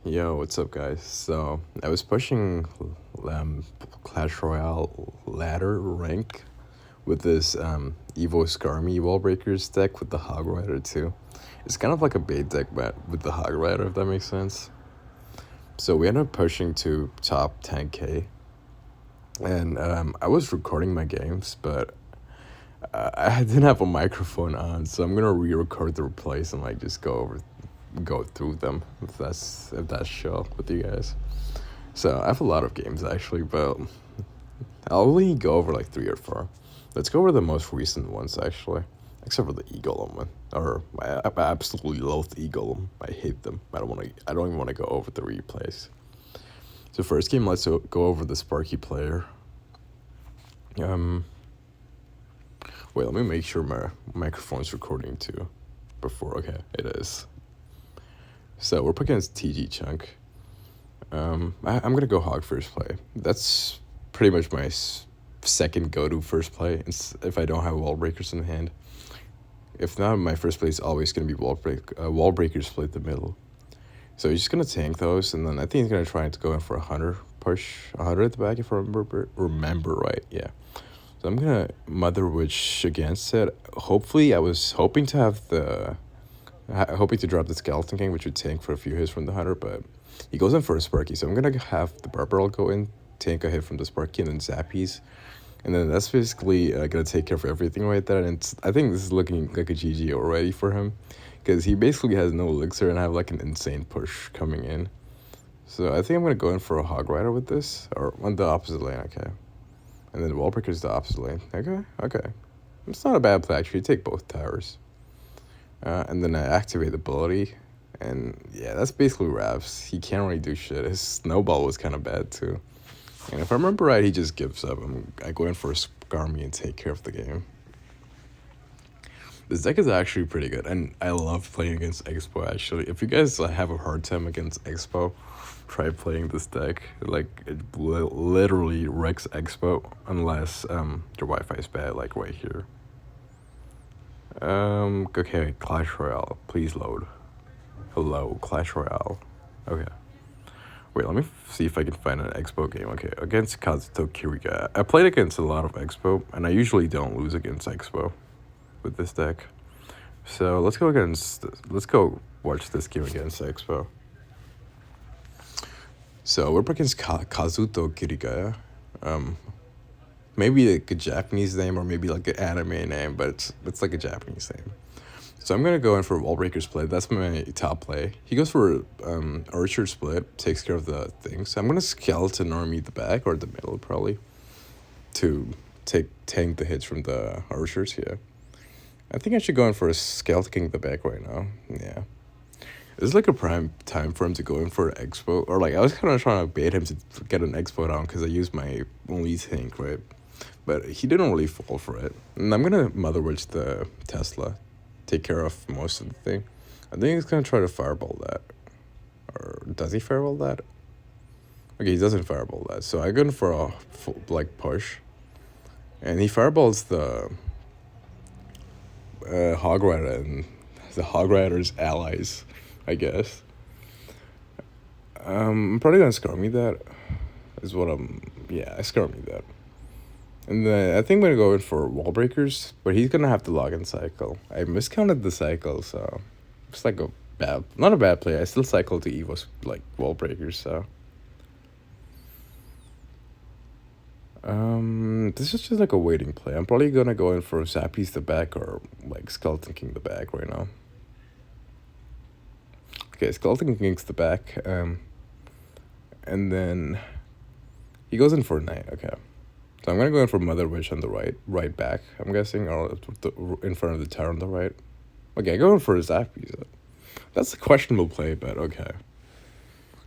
Yo, what's up, guys? So, I was pushing um, Clash Royale ladder rank with this Evo Skarmy Wall Breakers deck with the Hog Rider, too. It's kind of like a bait deck, but with the Hog Rider, if that makes sense. So, we ended up pushing to top 10k, and I was recording my games, but I didn't have a microphone on, so I'm gonna re-record the replays and like just go through them if that's chill with you guys. So I have a lot of games actually, but I'll only go over like three or four. Let's go over the most recent ones actually, except for the Eagle one. Or I absolutely loathe Eagle. I hate them. I don't want to. I don't even want to go over the replays. So first game, let's go over the Sparky player. Um, wait, let me make sure my microphone's recording too. Before, okay, it is. So we're up against TG Chunk. I'm gonna go Hog first play. That's pretty much my second go-to first play. If I don't have wall breakers in hand. If not, my first play is always gonna be wall breakers split the middle. So he's just gonna tank those, and then I think he's gonna try to go in for 100 push 100 at the back if I remember right. Yeah. So I'm gonna Mother Witch against it. Hopefully, I was hoping to have hoping to drop the Skeleton King, which would tank for a few hits from the Hunter, but he goes in for a Sparky, so I'm going to have the Barbarell go in, tank a hit from the Sparky, and then Zappies. And then that's basically going to take care of everything right there. And I think this is looking like a GG already for him, because he basically has no elixir, and I have like an insane push coming in. So I think I'm going to go in for a Hog Rider with this, or on the opposite lane, okay. And then the Wallbreaker is the opposite lane, okay. It's not a bad play, actually. You take both towers. And then I activate ability, and yeah, that's basically Ravs. He can't really do shit. His snowball was kind of bad too. And if I remember right, he just gives up. I go in for a Skarmy and take care of the game. This deck is actually pretty good, and I love playing against Expo, actually. If you guys have a hard time against Expo, try playing this deck. Like, it literally wrecks Expo, unless your Wi-Fi is bad, like right here. Okay, Clash Royale. Please load. Hello, Clash Royale. Okay. Wait, let me see if I can find an Expo game. Okay, against Kazuto Kirika. I played against a lot of Expo, and I usually don't lose against Expo with this deck. So let's go watch this game against Expo. So we're up against Kazuto Kirika. Maybe like a Japanese name or maybe like an anime name, but it's like a Japanese name. So I'm gonna go in for Wall Breaker split. That's my top play. He goes for Archer split, takes care of the thing. So I'm gonna Skeleton Army the back or the middle probably to tank the hits from the Archers here. I think I should go in for a Skeleton King the back right now. Yeah. This is like a prime time for him to go in for an Expo. Or like I was kind of trying to bait him to get an Expo down because I used my only tank, right? But he didn't really fall for it. And I'm gonna Mother Witch the Tesla, take care of most of the thing. I think he's gonna try to fireball that. Or does he fireball that? Okay, he doesn't fireball that. So I go in for a full, like push. And he fireballs the Hog Rider and the Hog Rider's allies, I guess. I'm probably gonna Skarmy that. Is what I Skarmy that. And then I think I'm gonna go in for Wall Breakers, but he's gonna have to log in cycle. I miscounted the cycle, so it's like not a bad play. I still cycle to Evo's like Wall Breakers, so. This is just like a waiting play. I'm probably gonna go in for Zappies the back or like Skeleton King the back right now. Okay, Skeleton King's the back, and then he goes in for a Knight. Okay. So I'm gonna go in for Mother Witch on the right back, I'm guessing, or in front of the tower on the right. Okay, I go in for a Zappies. That's a questionable play, but okay.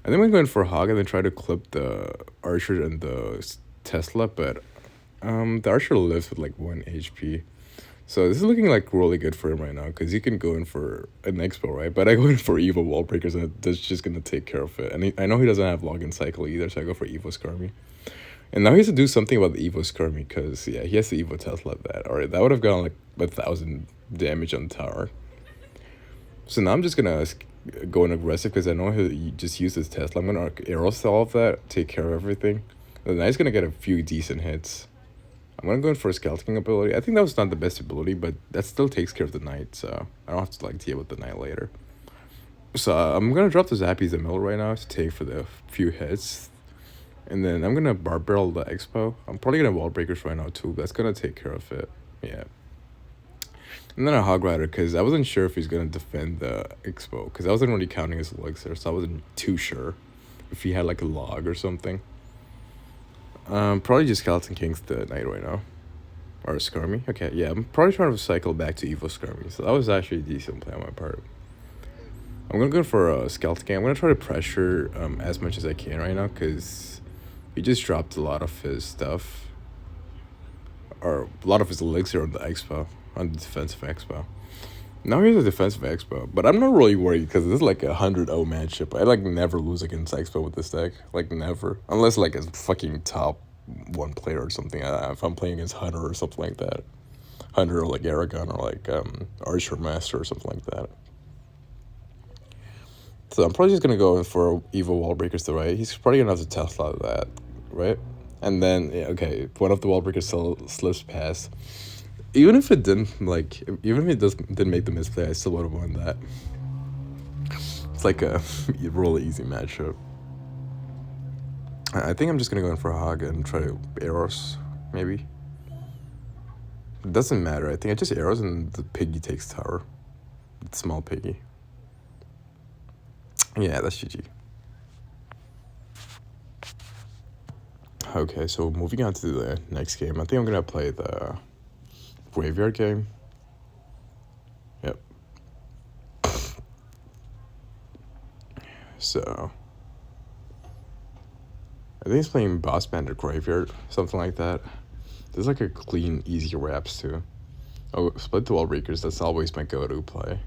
And then we go in for a Hog and then try to clip the Archer and the Tesla, but the Archer lives with like 1 HP. So this is looking like really good for him right now, because he can go in for an Expo, right? But I go in for Evo Wall Breakers, and that's just gonna take care of it. And I know he doesn't have login cycle either, so I go for Evo Skarmy. And now he has to do something about the Evo Skarmy, because, yeah, he has the Evo Tesla that. Alright, that would have gone like 1,000 damage on the tower. So now I'm just gonna going aggressive because I know he just used his Tesla. I'm gonna arrow solve that, take care of everything. The knight's gonna get a few decent hits. I'm gonna go in for a scouting ability. I think that was not the best ability, but that still takes care of the knight, so I don't have to like deal with the knight later. So I'm gonna drop the Zappies in the middle right now to take for the few hits. And then I'm gonna bar barrel the expo. I'm probably gonna wall breakers right now too. That's gonna take care of it. Yeah. And then a hog rider because I wasn't sure if he's gonna defend the expo because I wasn't really counting his elixir, so I wasn't too sure if he had like a log or something. Probably just Skeleton King's the knight right now. Or Skirmy. Okay, yeah, I'm probably trying to cycle back to Evo Skirmy. So that was actually a decent play on my part. I'm gonna go for a Skeleton King. I'm gonna try to pressure as much as I can right now because he just dropped a lot of his stuff. Or a lot of his elixir on the expo. On the defensive expo. Now here's a defensive expo. But I'm not really worried because this is like a 100-0 matchup. I like never lose against expo with this deck. Like never. Unless like a fucking top one player or something. If I'm playing against Hunter or something like that. Hunter or like Aragon or like Archer Master or something like that. So I'm probably just gonna go for Evo Wall Breakers to right. He's probably gonna have to Tesla that, right? And then yeah, okay, if one of the Wall Breakers slips past. Even if it didn't even if it didn't make the misplay, I still would have won that. It's like a really easy matchup. I think I'm just gonna go in for a hog and try to arrows, maybe. It doesn't matter. I think I just arrows and the piggy takes tower. The small piggy. Yeah, that's GG. Okay, so moving on to the next game. I think I'm gonna play the graveyard game. Yep. So I think he's playing Boss Bandit Graveyard, something like that. There's like a clean, easy wraps too. Oh, split the wall breakers. That's always my go-to play.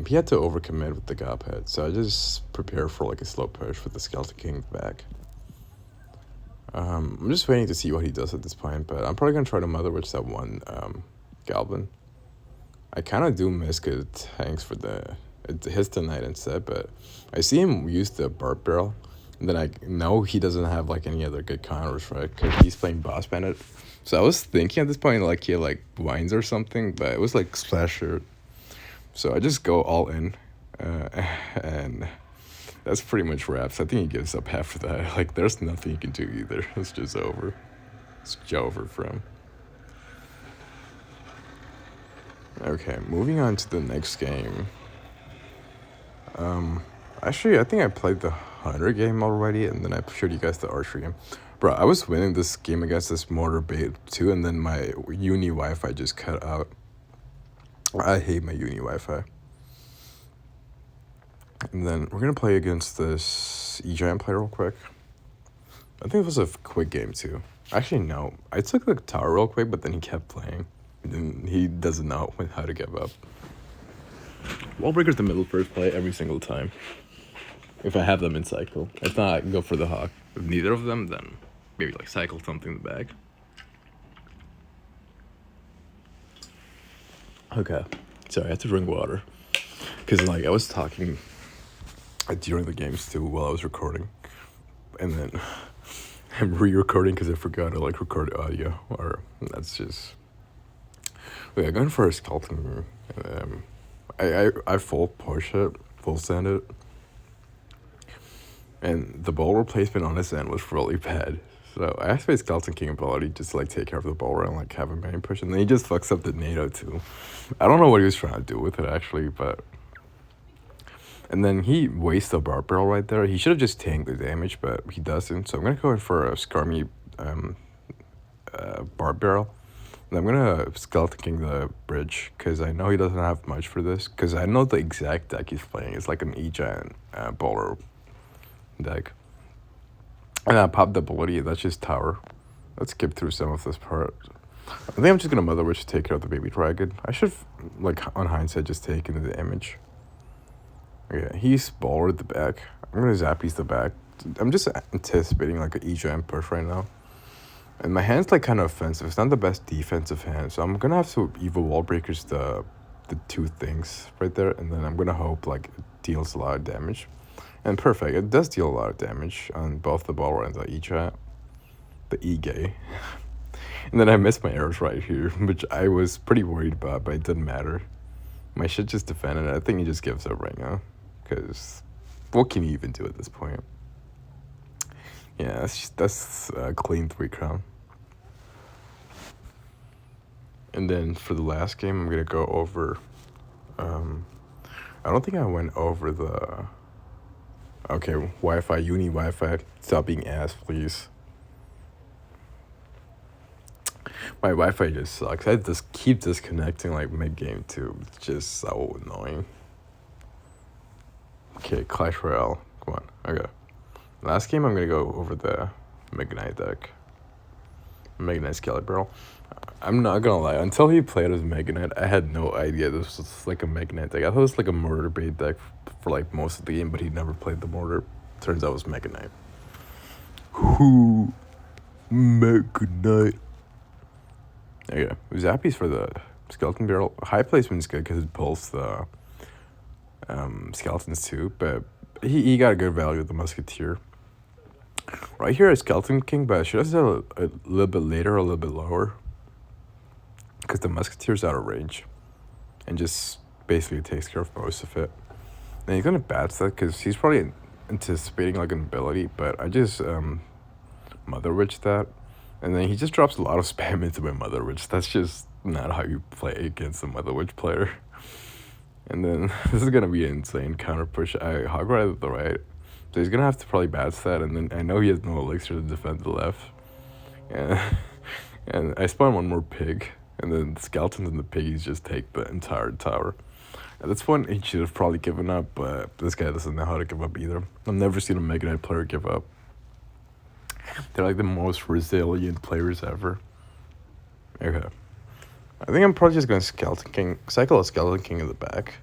He had to overcommit with the Godhead, so I just prepare for like a slow push with the Skeleton King back. I'm just waiting to see what he does at this point, but I'm probably gonna try to Mother Witch that one Goblin. I kind of do miss because it tanks for it hits the knight instead, but I see him use the Barb Barrel, and then I know he doesn't have like any other good counters, right? Because he's playing Boss Bandit. So I was thinking at this point like he had like Vines or something, but it was like Splasher. So I just go all in, and that's pretty much wraps. I think he gives up after that. Like, there's nothing he can do either. It's just over. It's over for him. Okay, moving on to the next game. Actually, I think I played the Hunter game already, and then I showed you guys the Archery game. Bro, I was winning this game against this Mortar Bait too, and then my uni Wi-Fi just cut out. I hate my uni Wi-Fi. And then we're going to play against this E-Giant player real quick. I think it was a quick game too. Actually, no. I took the tower real quick, but then he kept playing. And he doesn't know how to give up. Wall breaker's the middle first play every single time. If I have them in cycle. If not, I can go for the hawk. If neither of them, then maybe like cycle something in the back. Okay. Sorry, I have to drink water. Because like I was talking during the games too while I was recording. And then I'm re-recording because I forgot to like record audio. Or that's just... Okay, I'm going for a skeleton. I full push it, full send it. And the ball replacement on his end was really bad. So I asked my Skeleton King ability just to like take care of the ball and like have a main push. And then he just fucks up the NATO too. I don't know what he was trying to do with it actually, but... And then he wastes the Barb Barrel right there. He should have just tanked the damage, but he doesn't. So I'm going to go in for a Skarmy Barb Barrel. And I'm going to Skeleton King the bridge, because I know he doesn't have much for this. Because I know the exact deck he's playing. It's like an E-Giant bowler deck. And I popped the ability, that's just tower. Let's skip through some of this part. I think I'm just going to Mother Witch to take care of the baby dragon. I should, like, on hindsight, just take into the image. Okay, he's bowlered the back. I'm going to Zappies the back. I'm just anticipating, like, an E-Giant push right now. And my hand's, like, kind of offensive. It's not the best defensive hand. So I'm going to have to Evo Wall Breakers the the two things right there, and then I'm gonna hope like it deals a lot of damage. And perfect, it does deal a lot of damage on both the ball and the E-chat, the E-gay. And then I missed my arrows right here, which I was pretty worried about, but it didn't matter. My shit just defended. I think he just gives up right now, because what can he even do at this point? Yeah, that's a clean 3 crown. And then for the last game, I'm gonna go over. I don't think I went over the. Okay, Wi-Fi, uni Wi-Fi. Stop being ass, please. My Wi-Fi just sucks. I just keep disconnecting like mid-game too. It's just so annoying. Okay, Clash Royale. Come on. Okay. Last game, I'm gonna go over the Mega Knight deck. Mega Knight Excalibur. I'm not gonna lie. Until he played as Mega Knight, I had no idea this was like a Mega Knight deck. I thought it was like a mortar bait deck for like most of the game, but he never played the mortar. Turns out it was Mega Knight. Who? Mega Knight. Okay, Zappies for the Skeleton Barrel. High placement's good because it pulls the skeletons too, but he got a good value with the Musketeer. Right here is Skeleton King, but I should have said a little bit later, a little bit lower, because the Musketeer's out of range and just basically takes care of most of it. And he's gonna batch that because he's probably anticipating like an ability, but I just Mother Witch that, and then he just drops a lot of spam into my Mother Witch. That's just not how you play against a Mother Witch player. And then this is gonna be an insane counter push. I hog right at the right, so he's gonna have to probably batch that, and then I know he has no elixir to defend the left, and I spawn one more pig, and then the skeletons and the piggies just take the entire tower. At this point, he should have probably given up, but this guy doesn't know how to give up either. I've never seen a Mega Knight player give up. They're like the most resilient players ever. Okay. I think I'm probably just going to Skeleton King, cycle a Skeleton King in the back.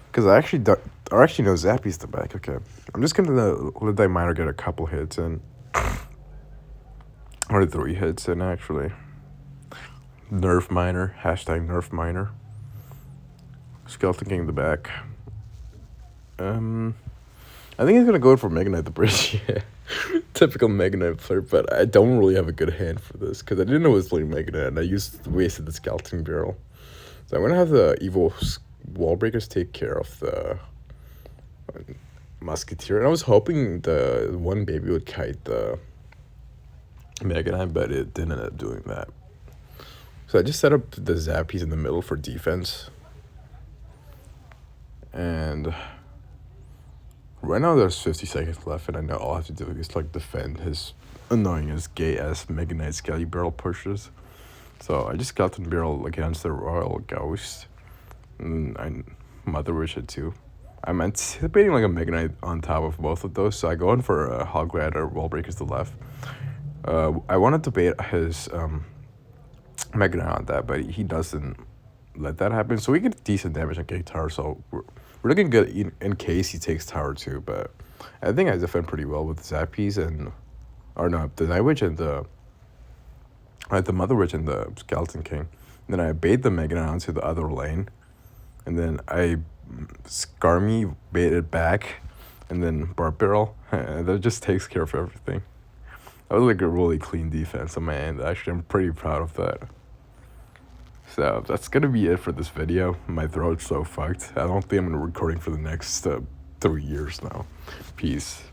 Because I actually know Zappy's the back. Okay. I'm just going to let that miner get a couple hits in. Or 3 hits in, actually. Nerf miner. Hashtag Nerf miner. Skeleton King in the back. I think he's going to go for Mega Knight the Bridge. Yeah. Typical Mega Knight player, but I don't really have a good hand for this because I didn't know it was playing Mega Knight and I wasted the Skeleton Barrel. So I'm going to have the evil wall breakers take care of the Musketeer. And I was hoping the one baby would kite the Mega Knight, but it didn't end up doing that. So I just set up the Zappies in the middle for defense. And right now there's 50 seconds left, and I know all I have to do is like defend his annoying as gay ass Mega Knight Skelly Barrel pushes. So I just Skeleton Barrel against the Royal Ghost, and I Mother Witch it too. I'm anticipating like a Mega Knight on top of both of those, so I go in for a Hog Rider Wall Breakers to the left. I wanted to bait his Mega Knight on that, but he doesn't let that happen. So we get decent damage on Gate Tower, so we're looking good in case he takes Tower 2, but I think I defend pretty well with Zappies and... Or no, the Night Witch and the Mother Witch and the Skeleton King. And then I bait the Mega Knight onto the other lane. And then I Skarmy bait it back. And then Barb Barrel. And that just takes care of everything. That was like a really clean defense on my end. Actually, I'm pretty proud of that. So that's going to be it for this video. My throat's so fucked. I don't think I'm going to be recording for the next 3 years now. Peace.